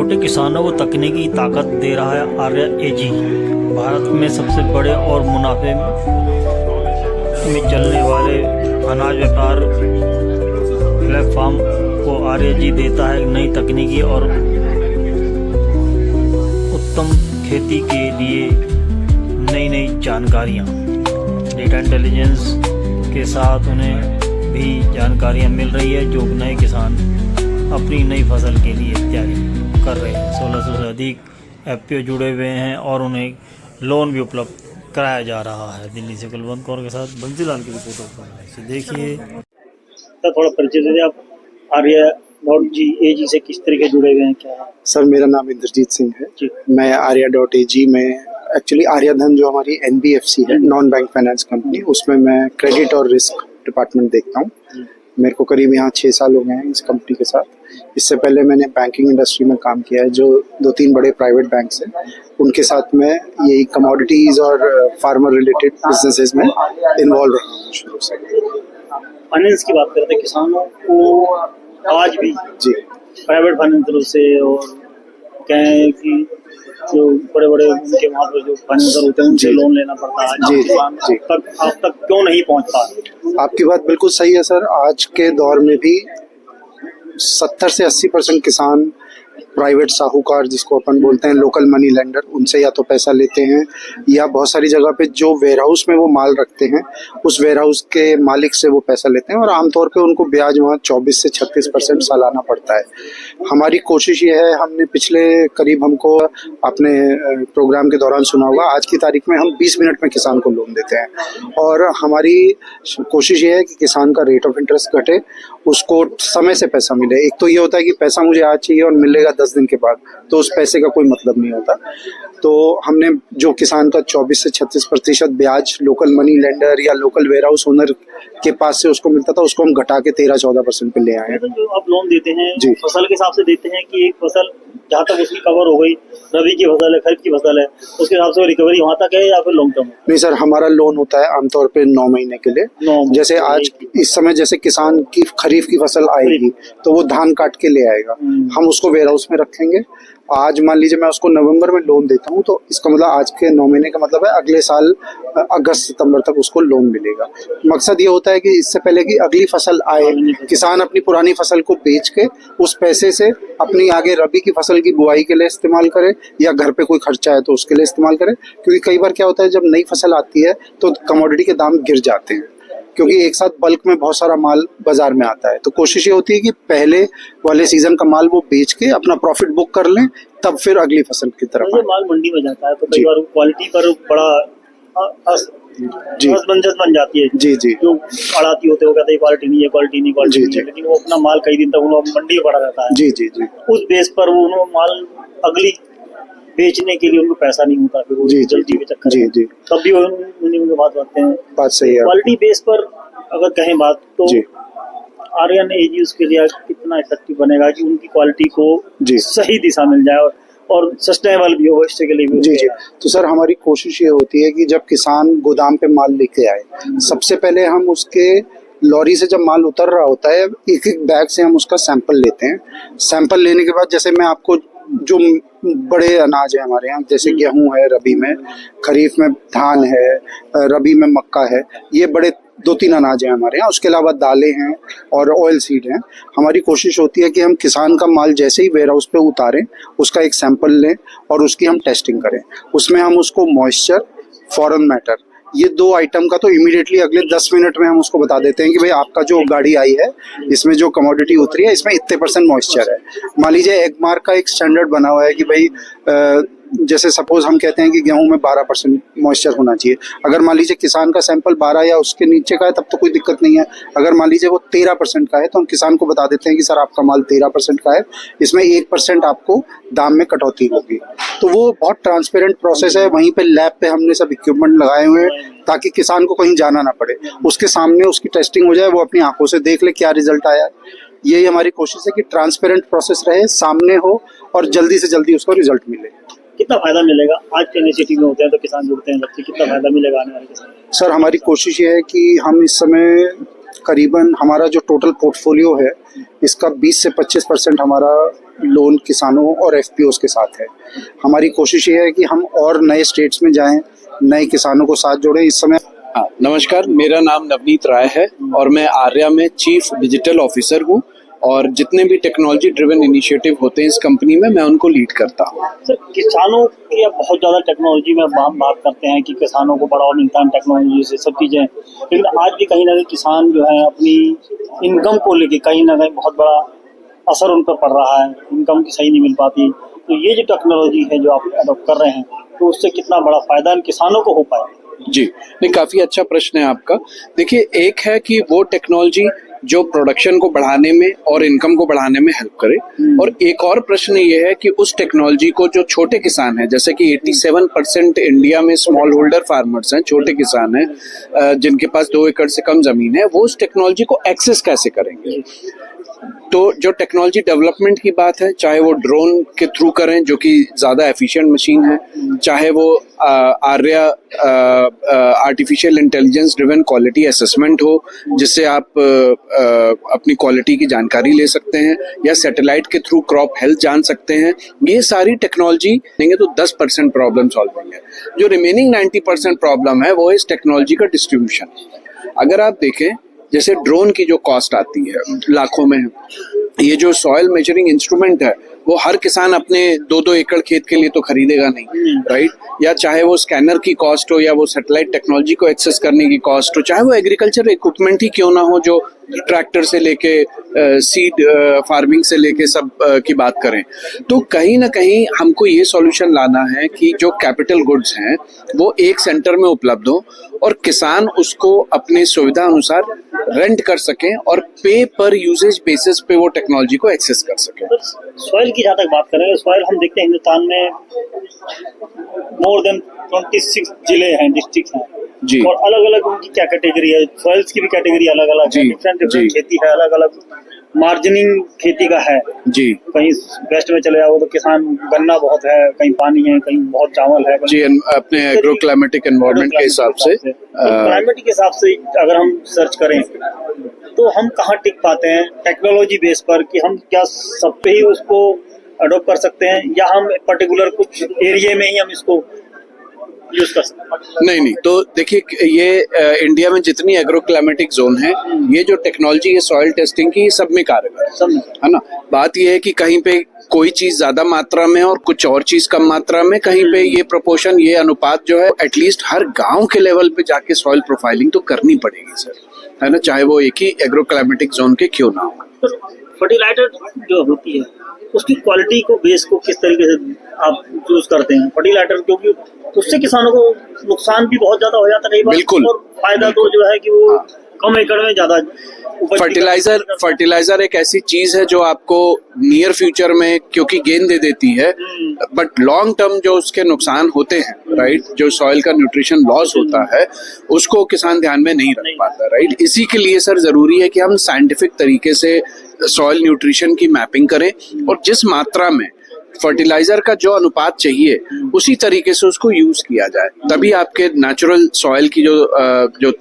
छोटे किसानों को तकनीकी ताकत दे रहा है आर्या एजी। भारत में सबसे बड़े और मुनाफे में चलने वाले अनाज व्यापार प्लेटफॉर्म को आर्या एजी देता है नई तकनीकी और उत्तम खेती के लिए नई जानकारियाँ। डेटा इंटेलिजेंस के साथ उन्हें भी जानकारियाँ मिल रही है जो नए किसान अपनी नई फसल के लिए तैयारी कर रहे हैं। 1600 से अधिक एफपीओ जुड़े हुए हैं और उन्हें लोन भी उपलब्ध कराया जा रहा है। दिल्ली से कुलवंत कौर के साथ बंसीलाल की रिपोर्ट पर देखिए। सर थोड़ा परिचय दे दें आप आर्या.एजी से किस तरीके जुड़े हुए हैं क्या? सर मेरा नाम इंद्रजीत सिंह है। मैं आर्या.एजी में एक्चुअली आर्यधन जो हमारी एनबीएफसी है, नॉन बैंक फाइनेंस कंपनी, उसमें मैं क्रेडिट और रिस्क डिपार्टमेंट देखता हूँ। मेरे को करीब यहाँ 6 साल हो गए हैं इस कंपनी के साथ। इससे पहले मैंने बैंकिंग इंडस्ट्री में काम किया है, जो 2-3 बड़े प्राइवेट बैंक्स हैं, उनके साथ मैं यही कमोडिटीज और फार्मर रिलेटेड बिजनेसेस में इन्वॉल्व रहा हूँ शुरू से। फाइनेंस की बात करते हैं, किसानों को आज भी जी प्राइवेट फाइनेंसर से और कहें कि जो बड़े बड़े उनके वहाँ पर जो फाइनेंसर होते हैं उनसे लोन लेना पड़ता है। जी किसान अब तक क्यों नहीं पहुँच पा रहे? आपकी बात बिल्कुल सही है सर। आज के दौर में भी 70 से 80% किसान प्राइवेट साहूकार, जिसको अपन बोलते हैं लोकल मनी लेंडर, उनसे या तो पैसा लेते हैं या बहुत सारी जगह पे जो वेयरहाउस में वो माल रखते हैं उस वेयरहाउस के मालिक से वो पैसा लेते हैं, और आमतौर पे उनको ब्याज वहाँ 24 से 36% सालाना पड़ता है। हमारी कोशिश ये है, हमने पिछले करीब, हमको अपने प्रोग्राम के दौरान सुना होगा, आज की तारीख में हम 20 मिनट में किसान को लोन देते हैं। और हमारी कोशिश ये है कि किसान का रेट ऑफ इंटरेस्ट घटे, उसको समय से पैसा मिले। एक तो ये होता है कि पैसा मुझे आज चाहिए और मिलेगा 10 दिन के बाद, तो उस पैसे का कोई मतलब नहीं होता। तो हमने जो किसान का 24 से 36% ब्याज लोकल मनी लेंडर या लोकल वेयरहाउस ओनर के पास से उसको मिलता था, उसको हम घटा के 13-14% पे ले आए हैं। तो जो आप लोन देते हैं फसल के हिसाब से देते हैं कि एक फसल जहाँ तक उसकी कवर हो गई, रबी की फसल है, खरीफ की फसल है, उसके हिसाब से रिकवरी वहाँ तक है या फिर लॉन्ग टर्म? नहीं सर, हमारा लोन होता है आमतौर पे 9 महीने के लिए। जैसे आज इस समय जैसे किसान की खरीफ की फसल आएगी तो वो धान काट के ले आएगा, हम उसको वेयरहाउस में रखेंगे। आज मान लीजिए मैं उसको नवंबर में लोन देता हूँ, तो इसका मतलब आज के 9 महीने का मतलब है अगले साल अगस्त सितंबर तक उसको लोन मिलेगा। मकसद ये होता है कि इससे पहले कि अगली फसल आए, किसान अपनी पुरानी फसल को बेच के उस पैसे से अपनी आगे रबी की फसल की बुआई के लिए इस्तेमाल करे, या घर पे कोई खर्चा है तो उसके लिए इस्तेमाल करे। क्योंकि कई बार क्या होता है, जब नई फसल आती है तो कमोडिटी के दाम गिर जाते हैं, क्योंकि एक साथ बल्क में बहुत सारा माल बाजार में आता है। तो कोशिश ये होती है कि पहले वाले सीजन का माल वो बेच के अपना प्रॉफिट बुक कर लें, तब फिर अगली फसल की तरफ। माल मंडी में जाता है तो कई बार क्वालिटी पर बड़ा असमंजस बन जाती है। जी जी, जो अड़ाती होते हो कहते हैं क्वालिटी नहीं है, क्वालिटी नहीं, क्वालिटी नहीं है, लेकिन वो अपना माल कई दिन तक मंडी में पड़ा रहता है। जी जी जी, उस बेस पर वो माल अगली बेचने के लिए उनको पैसा नहीं होता, फिर वो जल्दी में चक्कर। जी जी, तब भी उनके बात करते हैं। बात सही है। क्वालिटी बेस पर अगर कहें बात तो आर्यन एजी उसके लिए कितना इफेक्टिव बनेगा कि उनकी क्वालिटी को सही दिशा मिल जाए और सस्टेनेबल भी हो भविष्य के लिए भी। जी जी, तो सर हमारी कोशिश ये होती है कि जब किसान गोदाम पे माल लेके आए, सबसे पहले हम उसके लॉरी से जब माल उतर रहा होता है, एक बैग से हम उसका सैंपल लेते हैं। सैंपल लेने के बाद, जैसे मैं आपको जो बड़े अनाज है हमारे यहाँ, जैसे गेहूं है रबी में, खरीफ में धान है, रबी में मक्का है, ये बड़े 2-3 अनाज हैं हमारे यहाँ। उसके अलावा दालें हैं और ऑयल सीड हैं। हमारी कोशिश होती है कि हम किसान का माल जैसे ही वेयरहाउस पे उतारें, उसका एक सैंपल लें और उसकी हम टेस्टिंग करें। उसमें हम उसको मॉइस्चर, फॉरेन मैटर, ये 2 आइटम का तो इमीडिएटली अगले 10 मिनट में हम उसको बता देते हैं कि भाई आपका जो गाड़ी आई है, इसमें जो कमोडिटी उतरी है, इसमें इतने % मॉइस्चर है। मान लीजिए एगमार्क का एक स्टैंडर्ड बना हुआ है कि भाई जैसे सपोज हम कहते हैं कि गेहूं में 12% मॉइस्चर होना चाहिए। अगर मान लीजिए किसान का सैंपल 12 या उसके नीचे का है, तब तो कोई दिक्कत नहीं है। अगर मान लीजिए वो 13% का है, तो हम किसान को बता देते हैं कि सर आपका माल 13% का है, इसमें 1% आपको दाम में कटौती होगी। तो वो बहुत ट्रांसपेरेंट प्रोसेस है। वहीं पे लैब पे हमने सब इक्विपमेंट लगाए हुए हैं ताकि किसान को कहीं जाना ना पड़े, उसके सामने उसकी टेस्टिंग हो जाए, वो अपनी आंखों से देख ले क्या रिजल्ट आया है। यही हमारी कोशिश है कि ट्रांसपेरेंट प्रोसेस रहे, सामने हो और जल्दी से जल्दी उसको रिजल्ट मिले। कितना फायदा मिलेगा? आज के इनिशिएटिव में होते हैं तो किसान जुड़ते हैं, कितना फायदा मिलेगा आने वाले किसान? सर हमारी कोशिश ये है कि हम इस समय करीबन हमारा जो टोटल पोर्टफोलियो है इसका 20 से 25% हमारा लोन किसानों और एफपीओस के साथ है। हमारी कोशिश ये है कि हम और नए स्टेट्स में जाएं, नए किसानों को साथ जोड़ें। इस समय नमस्कार, मेरा नाम नवनीत राय है और मैं आर्या में चीफ डिजिटल ऑफिसर हूँ और जितने भी टेक्नोलॉजी ड्रिवन इनिशिएटिव होते हैं इस कंपनी में मैं उनको लीड करता हूँ। सर, किसानों की अब बहुत ज़्यादा टेक्नोलॉजी में बात करते हैं कि किसानों को बढ़ावा मिलता है टेक्नोलॉजी से, सब चीज़ें, लेकिन आज भी कहीं ना कहीं किसान जो है अपनी इनकम को लेके कहीं ना कहीं बहुत बड़ा असर उन पर पड़ रहा है, इनकम की सही नहीं मिल पाती। तो ये जो टेक्नोलॉजी है जो आप अडॉप्ट कर रहे हैं, तो उससे कितना बड़ा फायदा किसानों को हो पाए? जी नहीं, काफी अच्छा प्रश्न है आपका। देखिए, एक है कि वो टेक्नोलॉजी जो प्रोडक्शन को बढ़ाने में और इनकम को बढ़ाने में हेल्प करे, और एक और प्रश्न ये है कि उस टेक्नोलॉजी को जो छोटे किसान हैं, जैसे कि 87% इंडिया में स्मॉल होल्डर फार्मर्स हैं, छोटे किसान हैं जिनके पास 2 एकड़ से कम जमीन है, वो उस टेक्नोलॉजी को एक्सेस कैसे करेंगे। तो जो टेक्नोलॉजी डेवलपमेंट की बात है, चाहे वो ड्रोन के थ्रू करें जो कि ज्यादा एफिशिएंट मशीन है, चाहे वो Arya artificial intelligence driven quality assessment हो जिससे आप अपनी क्वालिटी की जानकारी ले सकते हैं, या सैटेलाइट के थ्रू क्रॉप हेल्थ जान सकते हैं, ये सारी टेक्नोलॉजी देंगे तो 10% प्रॉब्लम सॉल्व होंगे। जो रिमेनिंग 90% प्रॉब्लम है वो इस टेक्नोलॉजी का डिस्ट्रीब्यूशन। अगर आप देखें, जैसे ड्रोन की जो कॉस्ट आती है लाखों में, ये जो सॉइल मेजरिंग इंस्ट्रूमेंट है वो हर किसान अपने 2-2 एकड़ खेत के लिए तो खरीदेगा नहीं, राइट। या चाहे वो स्कैनर की कॉस्ट हो, या वो सैटेलाइट टेक्नोलॉजी को एक्सेस करने की कॉस्ट हो, चाहे वो एग्रीकल्चर इक्विपमेंट ही क्यों ना हो, जो ट्रैक्टर से लेके सीड फार्मिंग से लेके सब की बात करें, तो कहीं ना कहीं हमको ये सॉल्यूशन लाना है कि जो कैपिटल गुड्स हैं वो एक सेंटर में उपलब्ध हो और किसान उसको अपने सुविधा अनुसार रेंट कर सकें और पे पर यूजेज बेसिस पे वो टेक्नोलॉजी को एक्सेस कर सकें। सॉइल की जहाँ तक बात करें, सॉइल हम देखते हैं हिंदुस्तान में मोर देन 26 जिले हैं, डिस्ट्रिक्ट हैं जी, और अलग अलग उनकी क्या कैटेगरी है, सॉइल्स की भी कैटेगरी अलग अलग है, डिफरेंट खेती है, अलग अलग मार्जिनिंग खेती का है जी। कहीं वेस्ट में चले जाओ तो किसान गन्ना बहुत है, कहीं पानी है, कहीं बहुत चावल है जी। अपने एग्रो क्लाइमेटिक एनवायरनमेंट के हिसाब से, क्लाइमेट के हिसाब से अगर हम सर्च करें तो हम कहाँ टिक पाते हैं टेक्नोलॉजी बेस पर, कि हम क्या सब पे ही उसको अडॉप्ट कर सकते हैं, या हम पर्टिकुलर कुछ एरिया में ही हम इसको यूज कर सकते हैं? नहीं, तो देखिए, ये इंडिया में जितनी एग्रो क्लाइमेटिक जोन है, ये जो टेक्नोलॉजी है सॉइल टेस्टिंग की, सब में कारगर है ना। बात ये है कि कहीं पे कोई चीज ज्यादा मात्रा में और कुछ और चीज कम मात्रा में, कहीं पे ये प्रोपोर्शन, ये अनुपात जो है एटलीस्ट हर गांव के लेवल पे जाके सॉइल प्रोफाइलिंग तो करनी पड़ेगी सर, है ना, चाहे वो एक ही एग्रो क्लाइमेटिक जोन के क्यों ना हो। फर्टिलाइजर जो होती है उसकी क्वालिटी को बेस को किस तरीके से आप चूज करते हैं फर्टिलाइजर, क्योंकि उससे किसानों को नुकसान भी बहुत ज्यादा हो जाता है, बिल्कुल, और फायदा तो जो है कि वो कम एकड़ में ज्यादा। फर्टिलाइजर एक ऐसी चीज है जो आपको नियर फ्यूचर में क्योंकि गेन दे देती है, बट लॉन्ग टर्म जो उसके नुकसान होते हैं, राइट, जो सॉइल का न्यूट्रिशन लॉस होता है उसको किसान ध्यान में नहीं रख पाता, राइट। इसी के लिए सर जरूरी है कि हम साइंटिफिक तरीके से सॉइल न्यूट्रिशन की मैपिंग करें और जिस मात्रा में फर्टिलाइजर का जो अनुपात चाहिए उसी तरीके से उसको यूज किया जाए, तभी आपके नेचुरल सॉइल की जो